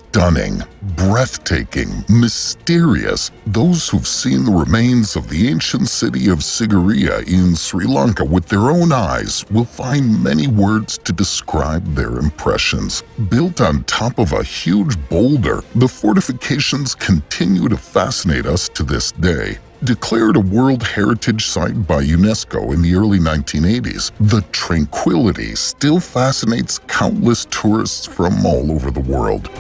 stunning, breathtaking, mysterious. Those who've seen the remains of the ancient city of Sigiriya in Sri Lanka with their own eyes will find many words to describe their impressions. Built on top of a huge boulder, the fortifications continue to fascinate us to this day. Declared a World Heritage Site by UNESCO in the early 1980s, the tranquility still fascinates countless tourists from all over the world.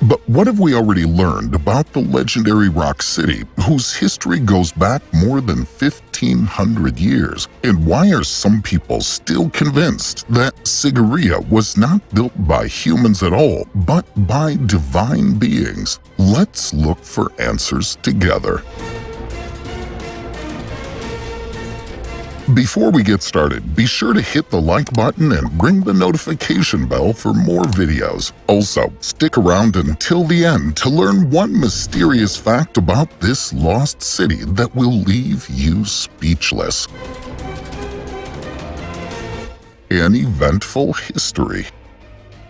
But what have we already learned about the legendary rock city, whose history goes back more than 1,500 years? And why are some people still convinced that Sigiriya was not built by humans at all, but by divine beings? Let's look for answers together. Before we get started, be sure to hit the like button and ring the notification bell for more videos. Also, stick around until the end to learn one mysterious fact about this lost city that will leave you speechless. An eventful history.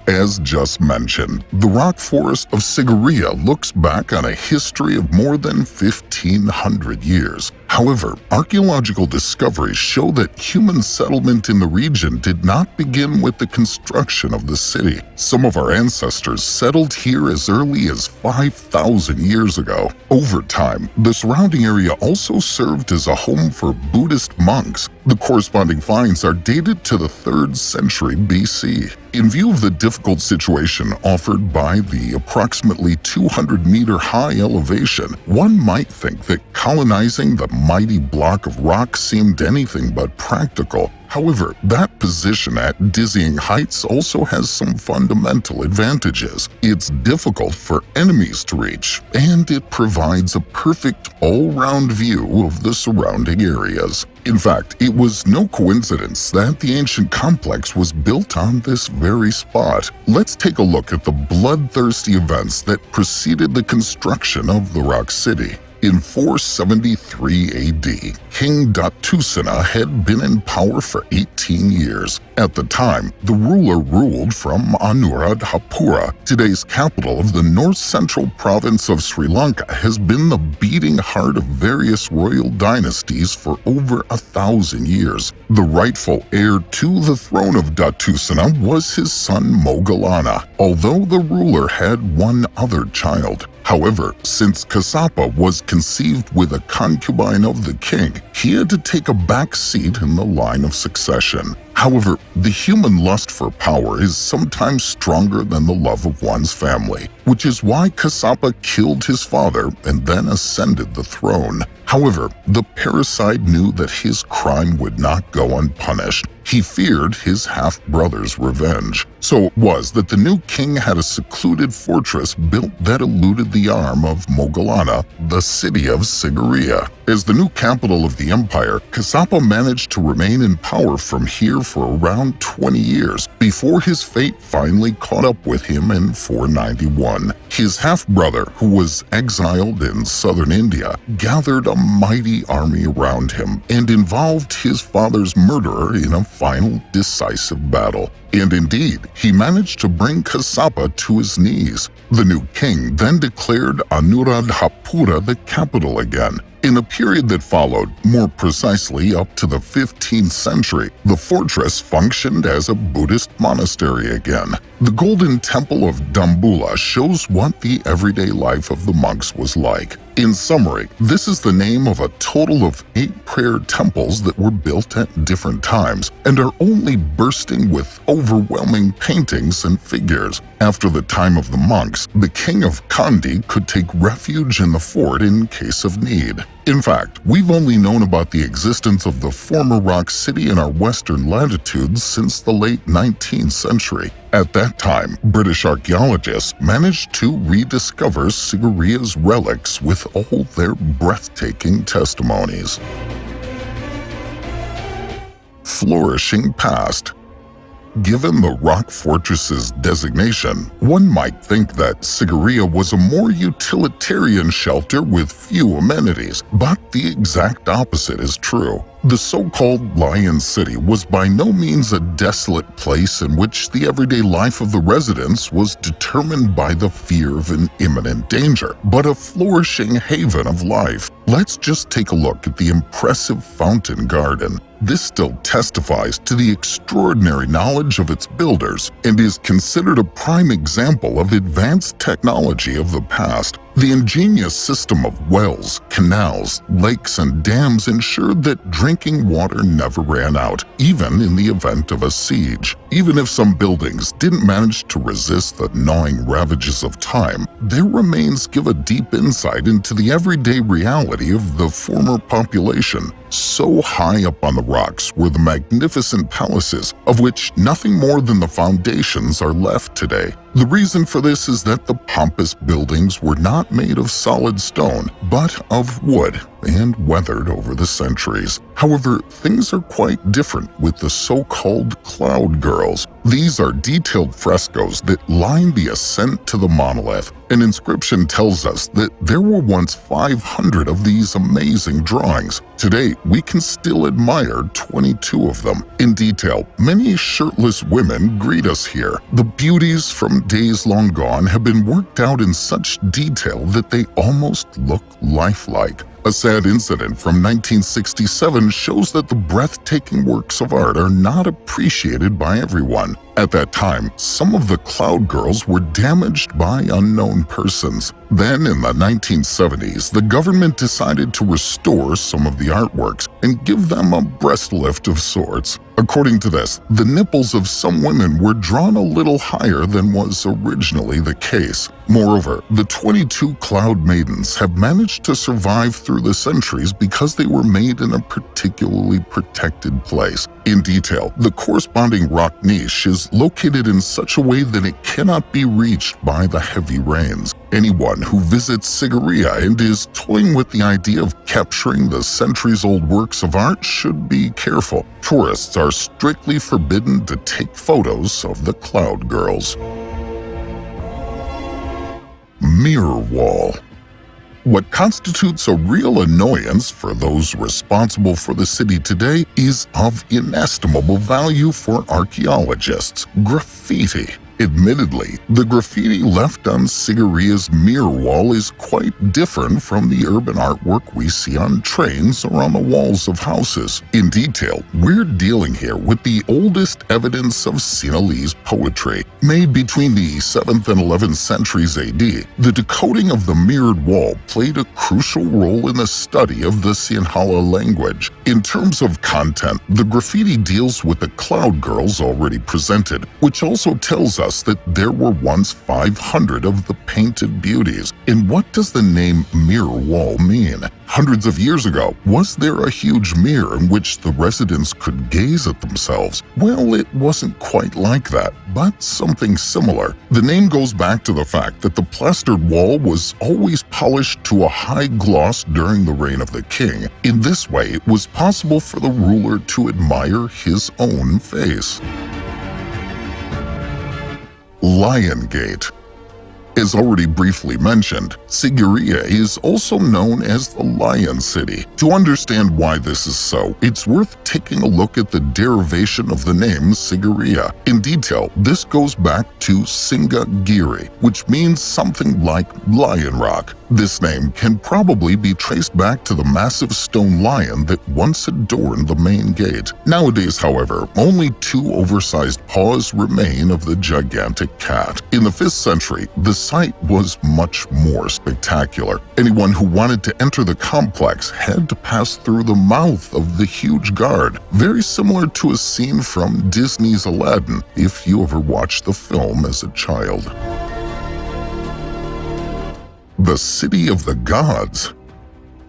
As just mentioned, the rock forest of Sigiriya looks back on a history of more than 1,500 years. However, archaeological discoveries show that human settlement in the region did not begin with the construction of the city. Some of our ancestors settled here as early as 5,000 years ago. Over time, the surrounding area also served as a home for Buddhist monks. The corresponding finds are dated to the 3rd century BC. In view of the difficult situation offered by the approximately 200-meter-high elevation, one might think that colonizing the mighty block of rock seemed anything but practical. However, that position at dizzying heights also has some fundamental advantages. It's difficult for enemies to reach, and it provides a perfect all-round view of the surrounding areas. In fact, it was no coincidence that the ancient complex was built on this very spot. Let's take a look at the bloodthirsty events that preceded the construction of the rock city. In 473 AD, King Datusena had been in power for 18 years. At the time, the ruler ruled from Anuradhapura. Today's capital of the north-central province of Sri Lanka has been the beating heart of various royal dynasties for over 1,000 years. The rightful heir to the throne of Datusena was his son Moggallana, although the ruler had one other child. However, since Kassapa was conceived with a concubine of the king, he had to take a back seat in the line of succession. However, the human lust for power is sometimes stronger than the love of one's family, which is why Kassapa killed his father and then ascended the throne. However, the parasite knew that his crime would not go unpunished. He feared his half-brother's revenge. So it was that the new king had a secluded fortress built that eluded the arm of Moggallana, the city of Sigiriya. As the new capital of the empire, Kassapa managed to remain in power from here for around 20 years, before his fate finally caught up with him in 491. His half-brother, who was exiled in southern India, gathered a mighty army around him and involved his father's murderer in a final decisive battle. And indeed, he managed to bring Kassapa to his knees. The new king then declared Anuradhapura the capital again. In a period that followed, more precisely up to the 15th century, the fortress functioned as a Buddhist monastery again. The Golden Temple of Dambulla shows what the everyday life of the monks was like. In summary, this is the name of a total of 8 prayer temples that were built at different times and are only bursting with overwhelming paintings and figures. After the time of the monks, the king of Kandy could take refuge in the fort in case of need. In fact, we've only known about the existence of the former rock city in our western latitudes since the late 19th century. At that time, British archaeologists managed to rediscover Sigiriya's relics with all their breathtaking testimonies. Flourishing past. Given the rock fortress's designation, one might think that Sigiriya was a more utilitarian shelter with few amenities, but the exact opposite is true. The so-called Lion City was by no means a desolate place in which the everyday life of the residents was determined by the fear of an imminent danger, but a flourishing haven of life. Let's just take a look at the impressive fountain garden. This still testifies to the extraordinary knowledge of its builders and is considered a prime example of advanced technology of the past. The ingenious system of wells, canals, lakes, and dams ensured that drinking water never ran out, even in the event of a siege. Even if some buildings didn't manage to resist the gnawing ravages of time, their remains give a deep insight into the everyday reality of the former population. So high up on the rocks were the magnificent palaces, of which nothing more than the foundations are left today. The reason for this is that the pompous buildings were not made of solid stone, but of wood and weathered over the centuries. However, things are quite different with the so-called cloud girls. These are detailed frescoes that line the ascent to the monolith. An inscription tells us that there were once 500 of these amazing drawings. Today, we can still admire 22 of them. In detail, many shirtless women greet us here. The beauties from days long gone have been worked out in such detail that they almost look lifelike. A sad incident from 1967 shows that the breathtaking works of art are not appreciated by everyone. At that time, some of the cloud girls were damaged by unknown persons. Then, in the 1970s, the government decided to restore some of the artworks and give them a breast lift of sorts. According to this, the nipples of some women were drawn a little higher than was originally the case. Moreover, the 22 cloud maidens have managed to survive through the centuries because they were made in a particularly protected place. In detail, the corresponding rock niche is located in such a way that it cannot be reached by the heavy rains. Anyone who visits Sigiriya and is toying with the idea of capturing the centuries-old works of art should be careful. Tourists are strictly forbidden to take photos of the cloud girls. Mirror wall. What constitutes a real annoyance for those responsible for the city today is of inestimable value for archaeologists: graffiti. Admittedly, the graffiti left on Sigiriya's mirror wall is quite different from the urban artwork we see on trains or on the walls of houses. In detail, we're dealing here with the oldest evidence of Sinhalese poetry. Made between the 7th and 11th centuries AD, the decoding of the mirrored wall played a crucial role in the study of the Sinhala language. In terms of content, the graffiti deals with the cloud girls already presented, which also tells us that there were once 500 of the painted beauties. And what does the name mirror wall mean? Hundreds of years ago, was there a huge mirror in which the residents could gaze at themselves? Well, it wasn't quite like that, but something similar. The name goes back to the fact that the plastered wall was always polished to a high gloss during the reign of the king. In this way, it was possible for the ruler to admire his own face. Lion Gate. As already briefly mentioned, Sigiriya is also known as the Lion City. To understand why this is so, it's worth taking a look at the derivation of the name Sigiriya. In detail, this goes back to Sigiriya, which means something like Lion Rock. This name can probably be traced back to the massive stone lion that once adorned the main gate. Nowadays, however, only 2 oversized paws remain of the gigantic cat. In the 5th century, the site was much more spectacular. Anyone who wanted to enter the complex had to pass through the mouth of the huge guard, very similar to a scene from Disney's Aladdin, if you ever watched the film as a child. The City of the Gods.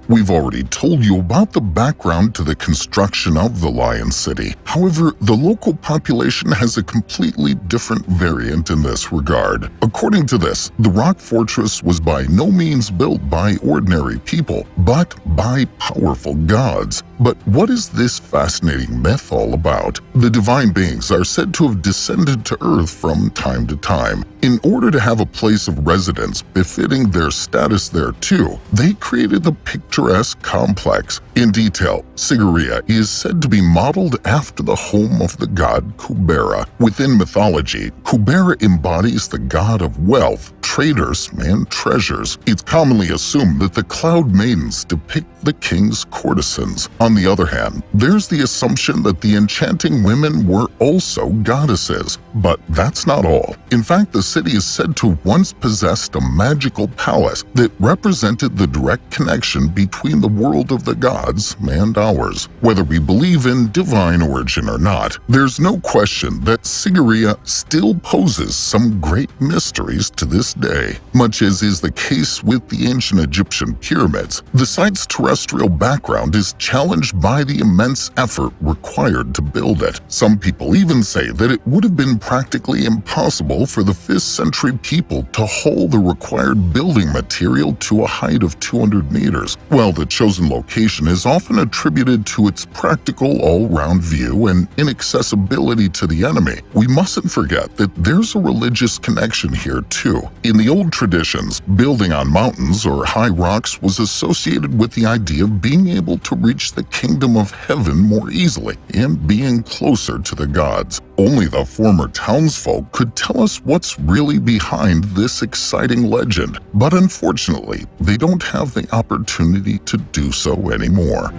We've already told you about the background to the construction of the Lion City. However, the local population has a completely different variant in this regard. According to this, the rock fortress was by no means built by ordinary people, but by powerful gods. But what is this fascinating myth all about? The divine beings are said to have descended to Earth from time to time. In order to have a place of residence befitting their status there too, they created the picturesque complex. In detail, Sigiriya is said to be modeled after the home of the god Kubera. Within mythology, Kubera embodies the god of wealth, traders, and treasures. It's commonly assumed that the cloud maidens depict the king's courtesans. On the other hand, there's the assumption that the enchanting women were also goddesses. But that's not all. In fact, the city is said to have once possessed a magical palace that represented the direct connection between the world of the gods and ours. Whether we believe in divine origin or not, there's no question that Sigiriya still poses some great mysteries to this day. Much as is the case with the ancient Egyptian pyramids, the site's terrestrial background is challenged by the immense effort required to build it. Some people even say that it would have been practically impossible for the 5th century people to haul the required building material to a height of 200 meters. While the chosen location is often attributed to its practical all-round view and inaccessibility to the enemy, we mustn't forget that there's a religious connection here too. In the old traditions, building on mountains or high rocks was associated with the idea of being able to reach the kingdom of heaven more easily and being closer to the gods. Only the former townsfolk could tell us what's really behind this exciting legend, but unfortunately, they don't have the opportunity to do so anymore.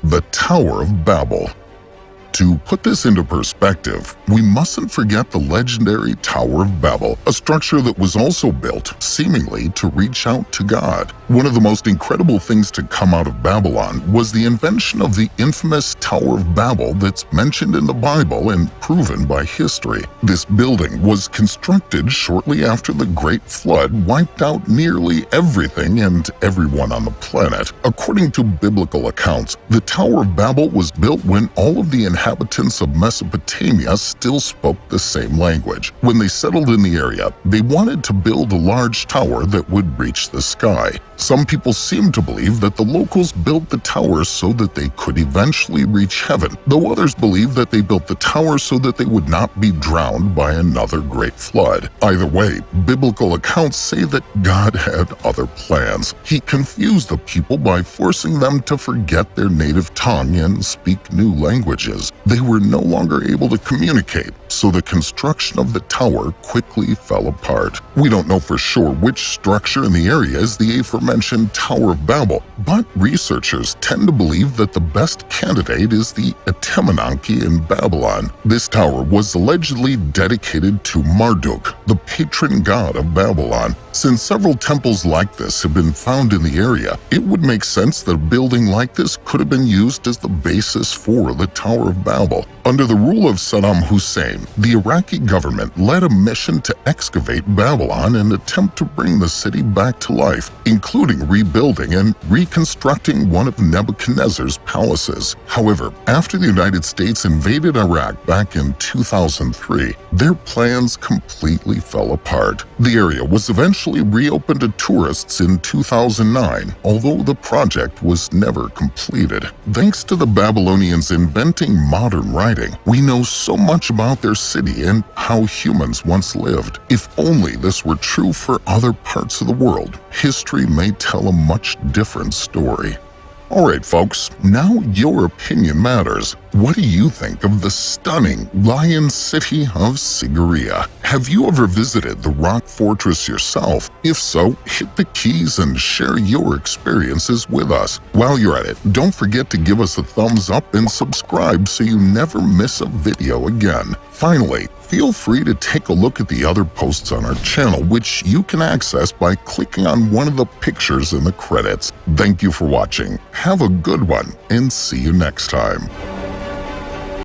The Tower of Babel. To put this into perspective, we mustn't forget the legendary Tower of Babel, a structure that was also built, seemingly, to reach out to God. One of the most incredible things to come out of Babylon was the invention of the infamous Tower of Babel that's mentioned in the Bible and proven by history. This building was constructed shortly after the Great Flood wiped out nearly everything and everyone on the planet. According to biblical accounts, the Tower of Babel was built when all of the inhabitants of Mesopotamia still spoke the same language. When they settled in the area, they wanted to build a large tower that would reach the sky. Some people seem to believe that the locals built the tower so that they could eventually reach heaven, though others believe that they built the tower so that they would not be drowned by another great flood. Either way, biblical accounts say that God had other plans. He confused the people by forcing them to forget their native tongue and speak new languages. They were no longer able to communicate, so the construction of the tower quickly fell apart. We don't know for sure which structure in the area is the aforementioned Tower of Babel, but researchers tend to believe that the best candidate is the Etemenanke in Babylon. This tower was allegedly dedicated to Marduk, the patron god of Babylon. Since several temples like this have been found in the area, it would make sense that a building like this could have been used as the basis for the Tower of Babel. Under the rule of Saddam Hussein, the Iraqi government led a mission to excavate Babylon and attempt to bring the city back to life, including rebuilding and reconstructing one of Nebuchadnezzar's palaces. However, after the United States invaded Iraq back in 2003, their plans completely fell apart. The area was eventually reopened to tourists in 2009, although the project was never completed. Thanks to the Babylonians inventing modern writing, we know so much about their city and how humans once lived. If only this were true for other parts of the world, history may tell a much different story. Alright folks, now your opinion matters. What do you think of the stunning lion city of Sigiriya? Have you ever visited the rock fortress yourself? If so, hit the keys and share your experiences with us. While you're at it, don't forget to give us a thumbs up and subscribe so you never miss a video again. Finally, feel free to take a look at the other posts on our channel, which you can access by clicking on one of the pictures in the credits. Thank you for watching. Have a good one, and see you next time.